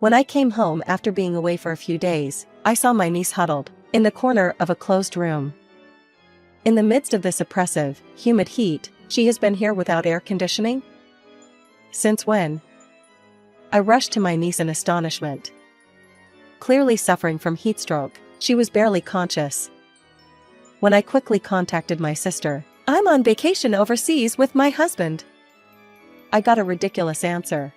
When I came home after being away for a few days, I saw my niece huddled in the corner of a closed room. In the midst of this oppressive, humid heat, she has been here without air conditioning? Since when? I rushed to my niece in astonishment. Clearly suffering from heat stroke, she was barely conscious. When I quickly contacted my sister, "I'm on vacation overseas with my husband," I got a ridiculous answer.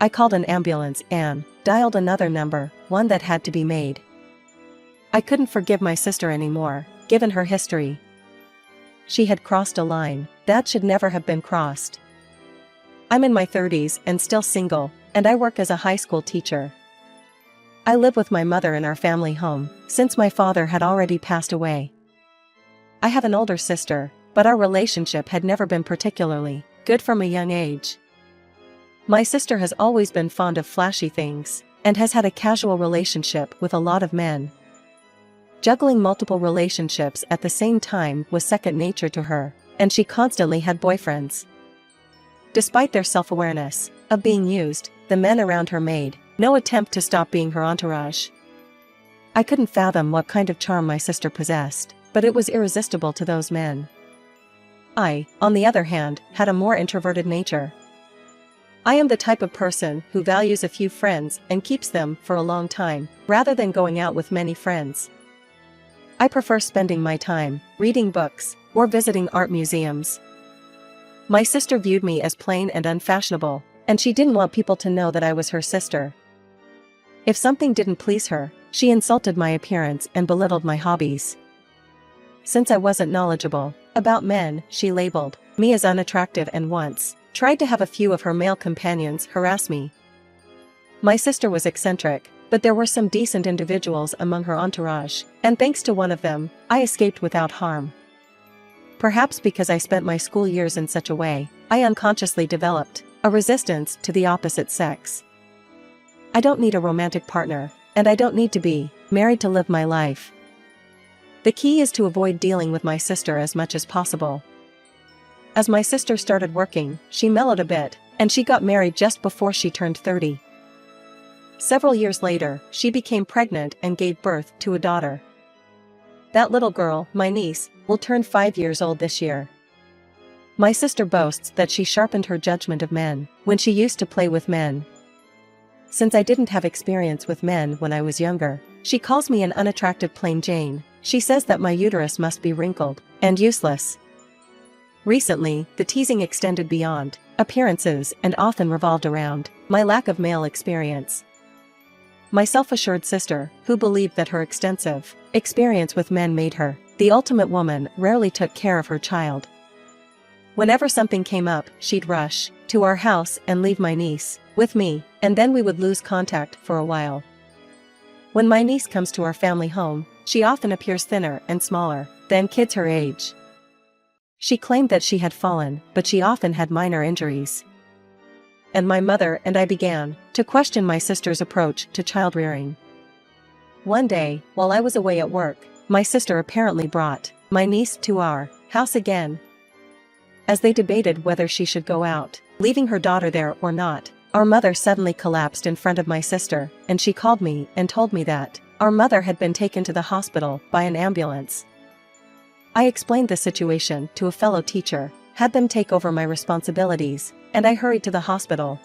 I called an ambulance and dialed another number, one that had to be made. I couldn't forgive my sister anymore, given her history. She had crossed a line that should never have been crossed. I'm in my 30s and still single, and I work as a high school teacher. I live with my mother in our family home, since my father had already passed away. I have an older sister, but our relationship had never been particularly good from a young age. My sister has always been fond of flashy things, and has had a casual relationship with a lot of men. Juggling multiple relationships at the same time was second nature to her, and she constantly had boyfriends. Despite their self-awareness of being used, the men around her made no attempt to stop being her entourage. I couldn't fathom what kind of charm my sister possessed, but it was irresistible to those men. I, on the other hand, had a more introverted nature. I am the type of person who values a few friends and keeps them for a long time, rather than going out with many friends. I prefer spending my time reading books or visiting art museums. My sister viewed me as plain and unfashionable, and she didn't want people to know that I was her sister. If something didn't please her, she insulted my appearance and belittled my hobbies. Since I wasn't knowledgeable about men, she labeled me as unattractive and once tried to have a few of her male companions harass me. My sister was eccentric, but there were some decent individuals among her entourage, and thanks to one of them, I escaped without harm. Perhaps because I spent my school years in such a way, I unconsciously developed a resistance to the opposite sex. I don't need a romantic partner, and I don't need to be married to live my life. The key is to avoid dealing with my sister as much as possible. As my sister started working, she mellowed a bit, and she got married just before she turned 30. Several years later, she became pregnant and gave birth to a daughter. That little girl, my niece, will turn 5 years old this year. My sister boasts that she sharpened her judgment of men when she used to play with men. Since I didn't have experience with men when I was younger, she calls me an unattractive plain Jane. She says that my uterus must be wrinkled and useless. Recently, the teasing extended beyond appearances and often revolved around my lack of male experience. My self-assured sister, who believed that her extensive experience with men made her the ultimate woman, rarely took care of her child. Whenever something came up, she'd rush to our house and leave my niece with me, and then we would lose contact for a while. When my niece comes to our family home, she often appears thinner and smaller than kids her age. She claimed that she had fallen, but she often had minor injuries. And my mother and I began to question my sister's approach to child-rearing. One day, while I was away at work, my sister apparently brought my niece to our house again. As they debated whether she should go out, leaving her daughter there or not, our mother suddenly collapsed in front of my sister, and she called me and told me that our mother had been taken to the hospital by an ambulance. I explained the situation to a fellow teacher, had them take over my responsibilities, and I hurried to the hospital.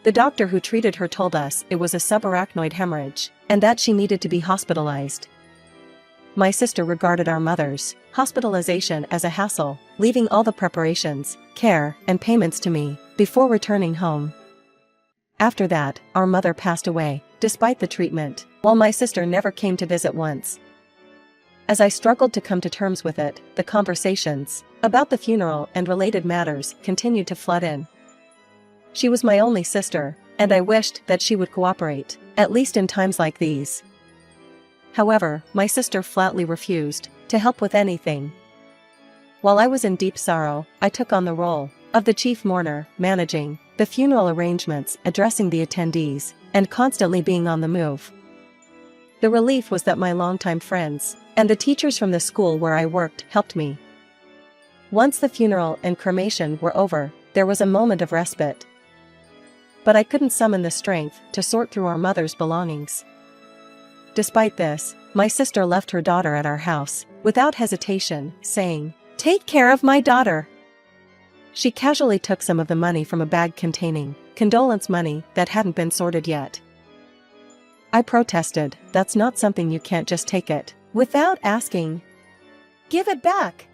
The doctor who treated her told us it was a subarachnoid hemorrhage, and that she needed to be hospitalized. My sister regarded our mother's hospitalization as a hassle, leaving all the preparations, care, and payments to me before returning home. After that, our mother passed away, despite the treatment, while my sister never came to visit once. As I struggled to come to terms with it, the conversations about the funeral and related matters continued to flood in. She was my only sister, and I wished that she would cooperate, at least in times like these. However, my sister flatly refused to help with anything. While I was in deep sorrow, I took on the role of the chief mourner, managing the funeral arrangements, addressing the attendees, and constantly being on the move. The relief was that my longtime friends and the teachers from the school where I worked helped me. Once the funeral and cremation were over, there was a moment of respite. but I couldn't summon the strength to sort through our mother's belongings. Despite this, my sister left her daughter at our house, without hesitation, saying, "Take care of my daughter." She casually took some of the money from a bag containing condolence money that hadn't been sorted yet. I protested, "That's not something you can't just take it without asking. Give it back."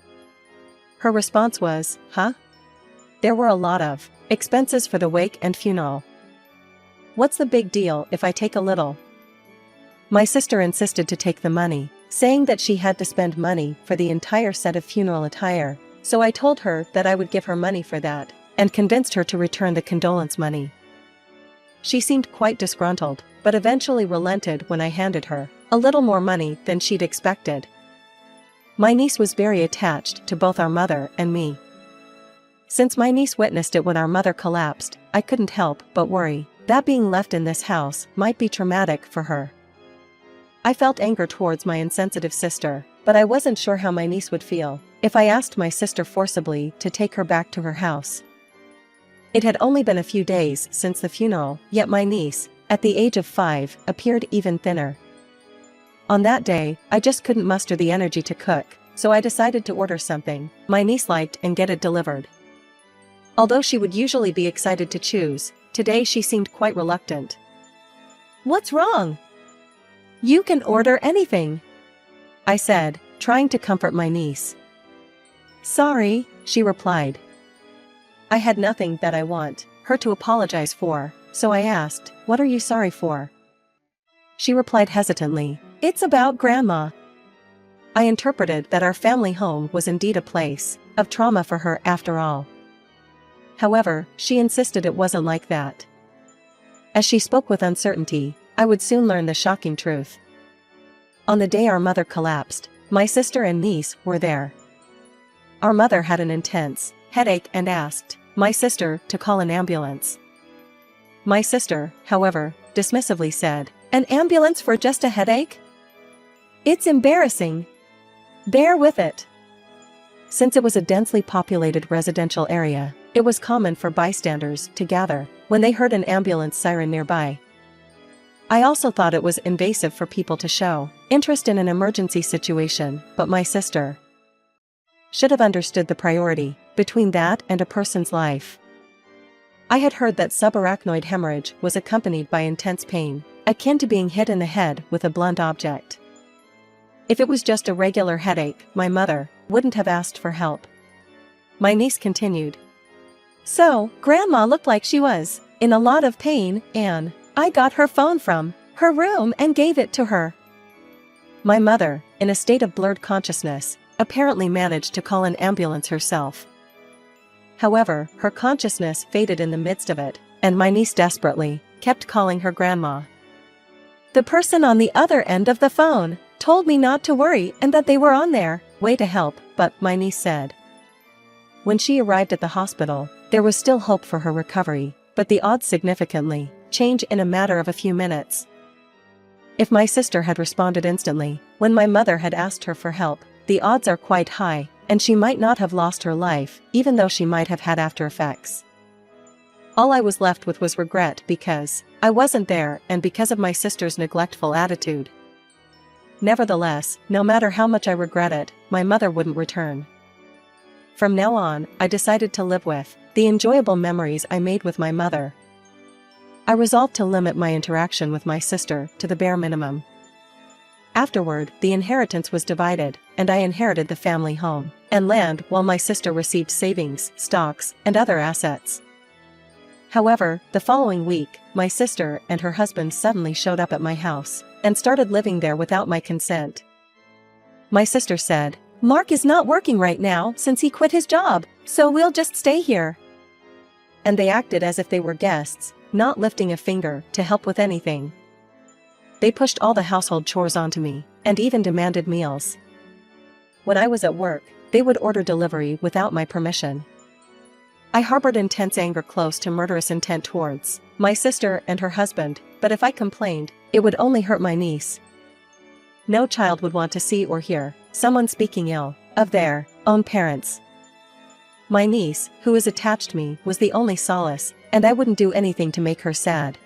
Her response was, "Huh? There were a lot of expenses for the wake and funeral. What's the big deal if I take a little?" My sister insisted to take the money, saying that she had to spend money for the entire set of funeral attire, so I told her that I would give her money for that, and convinced her to return the condolence money. She seemed quite disgruntled, but eventually relented when I handed her a little more money than she'd expected. My niece was very attached to both our mother and me. Since my niece witnessed it when our mother collapsed, I couldn't help but worry that being left in this house might be traumatic for her. I felt anger towards my insensitive sister, but I wasn't sure how my niece would feel if I asked my sister forcibly to take her back to her house. It had only been a few days since the funeral, yet my niece, at the age of 5, appeared even thinner. On that day, I just couldn't muster the energy to cook, so I decided to order something my niece liked and get it delivered. Although she would usually be excited to choose, today she seemed quite reluctant. "What's wrong? You can order anything," I said, trying to comfort my niece. "Sorry," she replied. I had nothing that I want her to apologize for, so I asked, "What are you sorry for?" She replied hesitantly, "It's about Grandma." I interpreted that our family home was indeed a place of trauma for her after all. However, she insisted it wasn't like that. As she spoke with uncertainty, I would soon learn the shocking truth. On the day our mother collapsed, my sister and niece were there. Our mother had an intense headache and asked my sister to call an ambulance. My sister, however, dismissively said, "An ambulance for just a headache? It's embarrassing. Bear with it." Since it was a densely populated residential area, it was common for bystanders to gather when they heard an ambulance siren nearby. I also thought it was invasive for people to show interest in an emergency situation, but my sister should have understood the priority between that and a person's life. I had heard that subarachnoid hemorrhage was accompanied by intense pain, akin to being hit in the head with a blunt object. If it was just a regular headache, my mother wouldn't have asked for help. My niece continued, "So, Grandma looked like she was in a lot of pain, and I got her phone from her room and gave it to her." My mother, in a state of blurred consciousness, apparently managed to call an ambulance herself. However, her consciousness faded in the midst of it, and my niece desperately kept calling her grandma. "The person on the other end of the phone told me not to worry and that they were on their way to help," but my niece said. When she arrived at the hospital, there was still hope for her recovery, but the odds significantly changed in a matter of a few minutes. If my sister had responded instantly when my mother had asked her for help, the odds are quite high, and she might not have lost her life, even though she might have had after effects. All I was left with was regret because I wasn't there and because of my sister's neglectful attitude. Nevertheless, no matter how much I regret it, my mother wouldn't return. From now on, I decided to live with the enjoyable memories I made with my mother. I resolved to limit my interaction with my sister to the bare minimum. Afterward, the inheritance was divided, and I inherited the family home and land while my sister received savings, stocks, and other assets. However, the following week, my sister and her husband suddenly showed up at my house and started living there without my consent. My sister said, "Mark is not working right now since he quit his job, so we'll just stay here." And they acted as if they were guests, not lifting a finger to help with anything. They pushed all the household chores onto me, and even demanded meals. When I was at work, they would order delivery without my permission. I harbored intense anger close to murderous intent towards my sister and her husband, but if I complained, it would only hurt my niece. No child would want to see or hear someone speaking ill of their own parents. My niece, who is attached to me, was the only solace, and I wouldn't do anything to make her sad.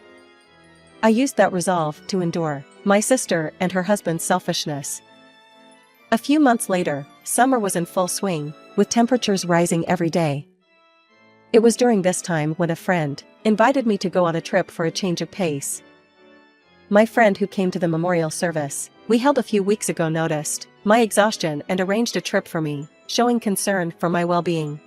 I used that resolve to endure my sister and her husband's selfishness. A few months later, summer was in full swing, with temperatures rising every day. It was during this time when a friend invited me to go on a trip for a change of pace. My friend who came to the memorial service we held a few weeks ago noticed my exhaustion and arranged a trip for me, showing concern for my well-being.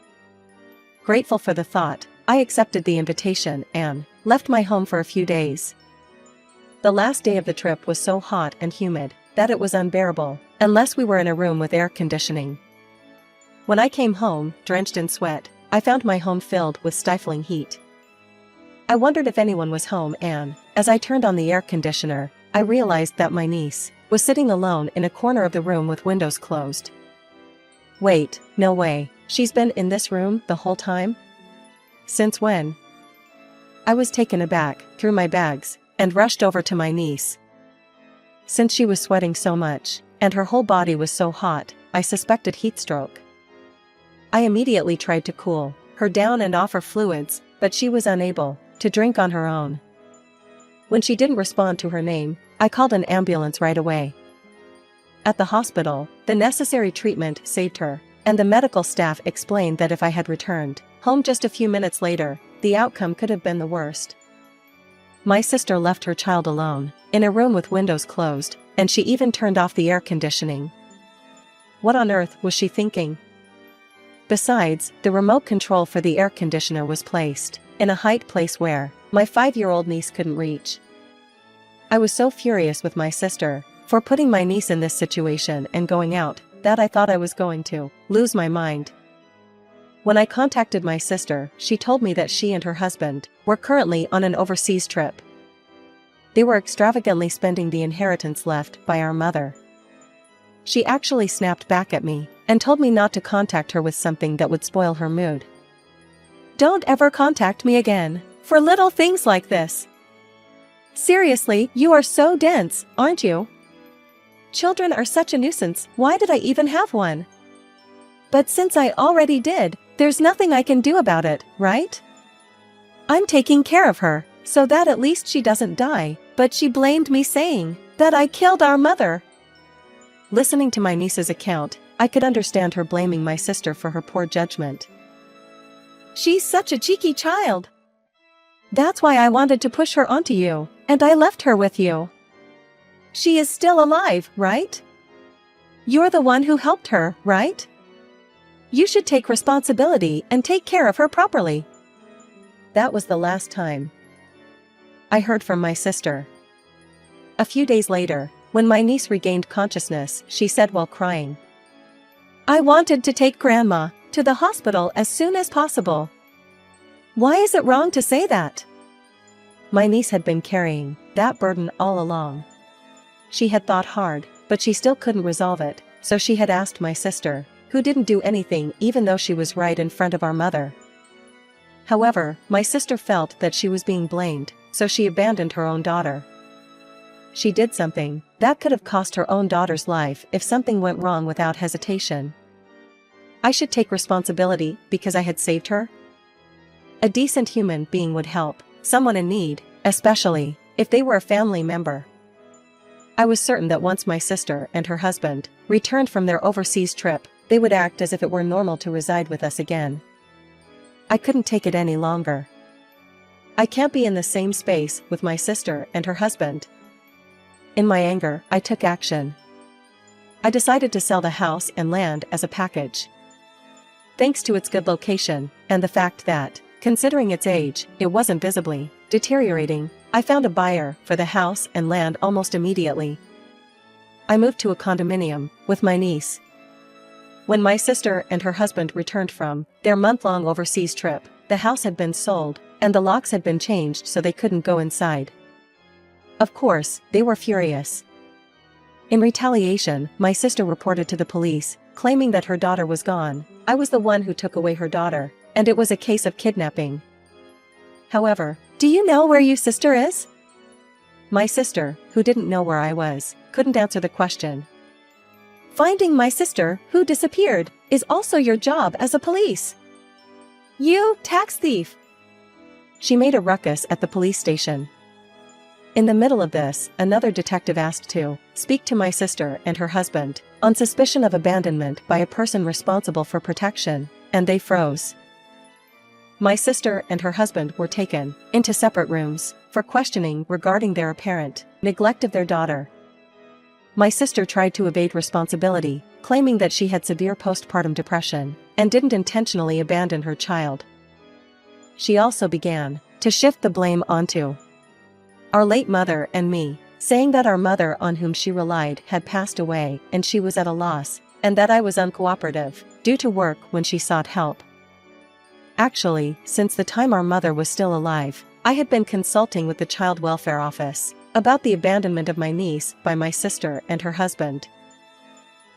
Grateful for the thought, I accepted the invitation and left my home for a few days. The last day of the trip was so hot and humid that it was unbearable, unless we were in a room with air conditioning. When I came home, drenched in sweat, I found my home filled with stifling heat. I wondered if anyone was home and, as I turned on the air conditioner, I realized that my niece was sitting alone in a corner of the room with windows closed. Wait, no way, she's been in this room the whole time? Since when? I was taken aback, threw my bags, and rushed over to my niece. Since she was sweating so much, and her whole body was so hot, I suspected heat stroke. I immediately tried to cool her down and offer fluids, but she was unable to drink on her own. When she didn't respond to her name, I called an ambulance right away. At the hospital, the necessary treatment saved her, and the medical staff explained that if I had returned home just a few minutes later, the outcome could have been the worst. My sister left her child alone, in a room with windows closed, and she even turned off the air conditioning. What on earth was she thinking? Besides, the remote control for the air conditioner was placed in a height place where my 5-year-old niece couldn't reach. I was so furious with my sister for putting my niece in this situation and going out that I thought I was going to lose my mind. When I contacted my sister, she told me that she and her husband were currently on an overseas trip. They were extravagantly spending the inheritance left by our mother. She actually snapped back at me and told me not to contact her with something that would spoil her mood. Don't ever contact me again for little things like this. Seriously, you are so dense, aren't you? Children are such a nuisance, why did I even have one? But since I already did, there's nothing I can do about it, right? I'm taking care of her, so that at least she doesn't die, but she blamed me saying that I killed our mother. Listening to my niece's account, I could understand her blaming my sister for her poor judgment. She's such a cheeky child. That's why I wanted to push her onto you, and I left her with you. She is still alive, right? You're the one who helped her, right? You should take responsibility and take care of her properly. That was the last time I heard from my sister. A few days later, when my niece regained consciousness, she said while crying, I wanted to take Grandma to the hospital as soon as possible. Why is it wrong to say that? My niece had been carrying that burden all along. She had thought hard, but she still couldn't resolve it, so she had asked my sister, who didn't do anything even though she was right in front of our mother. However, my sister felt that she was being blamed, so she abandoned her own daughter. She did something that could have cost her own daughter's life if something went wrong without hesitation. I should take responsibility because I had saved her? A decent human being would help someone in need, especially if they were a family member. I was certain that once my sister and her husband returned from their overseas trip, they would act as if it were normal to reside with us again. I couldn't take it any longer. I can't be in the same space with my sister and her husband. In my anger, I took action. I decided to sell the house and land as a package. Thanks to its good location, and the fact that, considering its age, it wasn't visibly deteriorating, I found a buyer for the house and land almost immediately. I moved to a condominium with my niece. When my sister and her husband returned from their month-long overseas trip, the house had been sold, and the locks had been changed so they couldn't go inside. Of course, they were furious. In retaliation, my sister reported to the police, claiming that her daughter was gone. I was the one who took away her daughter, and it was a case of kidnapping. However, do you know where your sister is? My sister, who didn't know where I was, couldn't answer the question. Finding my sister, who disappeared, is also your job as a police. "You tax thief!" She made a ruckus at the police station. In the middle of this, another detective asked to speak to my sister and her husband on suspicion of abandonment by a person responsible for protection, and they froze. My sister and her husband were taken into separate rooms for questioning regarding their apparent neglect of their daughter. My sister tried to evade responsibility, claiming that she had severe postpartum depression and didn't intentionally abandon her child. She also began to shift the blame onto our late mother and me, saying that our mother on whom she relied had passed away and she was at a loss, and that I was uncooperative due to work when she sought help. Actually, since the time our mother was still alive, I had been consulting with the Child Welfare Office about the abandonment of my niece by my sister and her husband.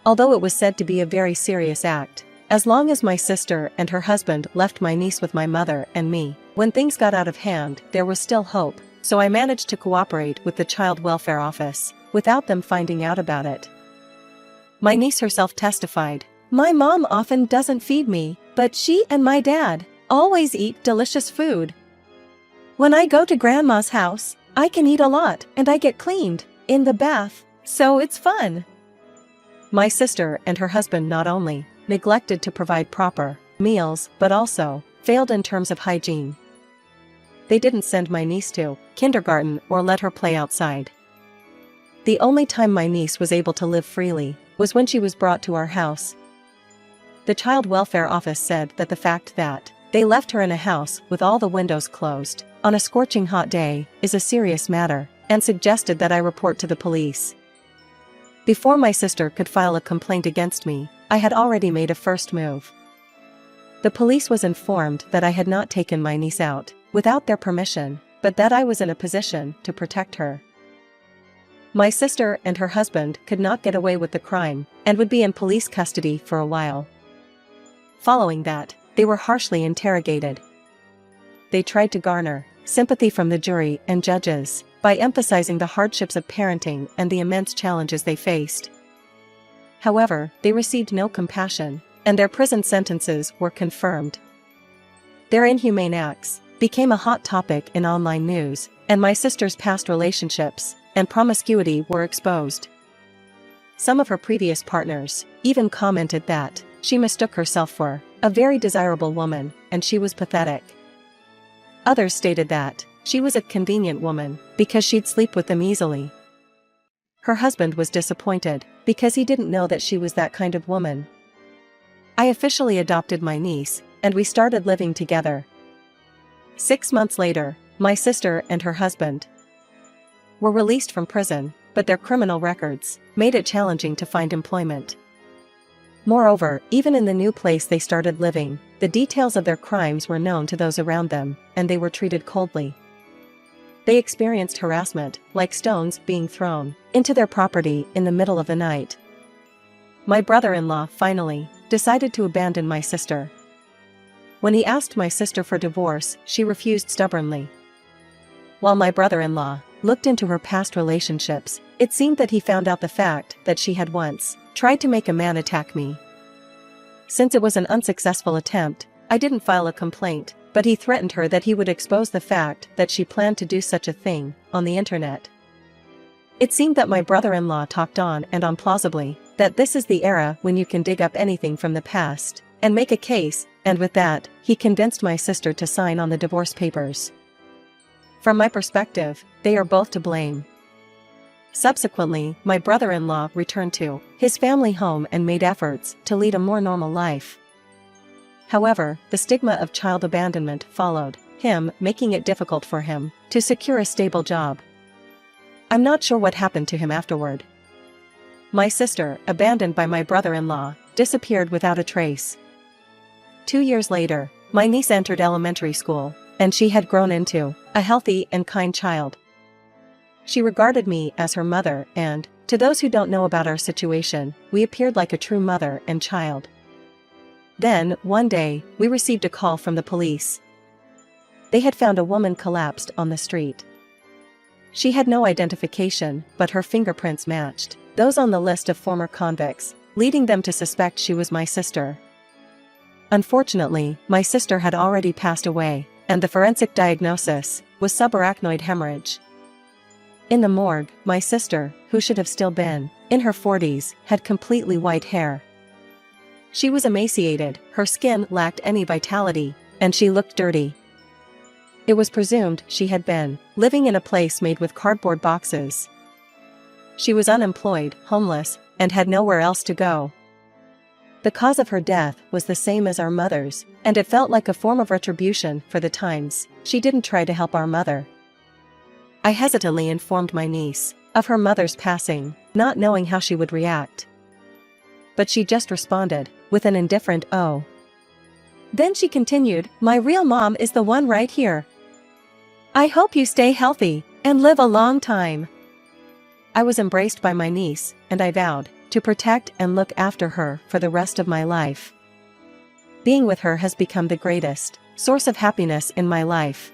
Although it was said to be a very serious act, as long as my sister and her husband left my niece with my mother and me, when things got out of hand, there was still hope, so I managed to cooperate with the Child Welfare Office, without them finding out about it. My niece herself testified, "My mom often doesn't feed me, but she and my dad always eat delicious food. When I go to grandma's house, I can eat a lot and I get cleaned in the bath, so it's fun." My sister and her husband not only neglected to provide proper meals but also failed in terms of hygiene. They didn't send my niece to kindergarten or let her play outside. The only time my niece was able to live freely was when she was brought to our house. The Child Welfare Office said that the fact that they left her in a house with all the windows closed on a scorching hot day is a serious matter, and suggested that I report to the police. Before my sister could file a complaint against me, I had already made a first move. The police was informed that I had not taken my niece out without their permission, but that I was in a position to protect her. My sister and her husband could not get away with the crime, and would be in police custody for a while. Following that, they were harshly interrogated. They tried to garner sympathy from the jury and judges by emphasizing the hardships of parenting and the immense challenges they faced. However, they received no compassion, and their prison sentences were confirmed. Their inhumane acts became a hot topic in online news, and my sister's past relationships and promiscuity were exposed. Some of her previous partners even commented that she mistook herself for a very desirable woman, and she was pathetic. Others stated that she was a convenient woman because she'd sleep with them easily. Her husband was disappointed because he didn't know that she was that kind of woman. I officially adopted my niece, and we started living together. 6 months later, my sister and her husband were released from prison, but their criminal records made it challenging to find employment. Moreover, even in the new place they started living, the details of their crimes were known to those around them, and they were treated coldly. They experienced harassment, like stones being thrown into their property in the middle of the night. My brother-in-law finally decided to abandon my sister. When he asked my sister for divorce, she refused stubbornly. While my brother-in-law looked into her past relationships, it seemed that he found out the fact that she had once tried to make a man attack me. Since it was an unsuccessful attempt, I didn't file a complaint, but he threatened her that he would expose the fact that she planned to do such a thing on the internet. It seemed that my brother-in-law talked on and on plausibly, that this is the era when you can dig up anything from the past and make a case, and with that, he convinced my sister to sign on the divorce papers. From my perspective, they are both to blame. Subsequently, my brother-in-law returned to his family home and made efforts to lead a more normal life. However, the stigma of child abandonment followed him, making it difficult for him to secure a stable job. I'm not sure what happened to him afterward. My sister, abandoned by my brother-in-law, disappeared without a trace. 2 years later, my niece entered elementary school, and she had grown into a healthy and kind child. She regarded me as her mother, and, to those who don't know about our situation, we appeared like a true mother and child. Then, one day, we received a call from the police. They had found a woman collapsed on the street. She had no identification, but her fingerprints matched those on the list of former convicts, leading them to suspect she was my sister. Unfortunately, my sister had already passed away, and the forensic diagnosis was subarachnoid hemorrhage. In the morgue, my sister, who should have still been in her 40s, had completely white hair. She was emaciated, her skin lacked any vitality, and she looked dirty. It was presumed she had been living in a place made with cardboard boxes. She was unemployed, homeless, and had nowhere else to go. The cause of her death was the same as our mother's, and it felt like a form of retribution for the times she didn't try to help our mother. I hesitantly informed my niece of her mother's passing, not knowing how she would react. But she just responded with an indifferent "oh." Then she continued, "My real mom is the one right here. I hope you stay healthy and live a long time." I was embraced by my niece, and I vowed to protect and look after her for the rest of my life. Being with her has become the greatest source of happiness in my life.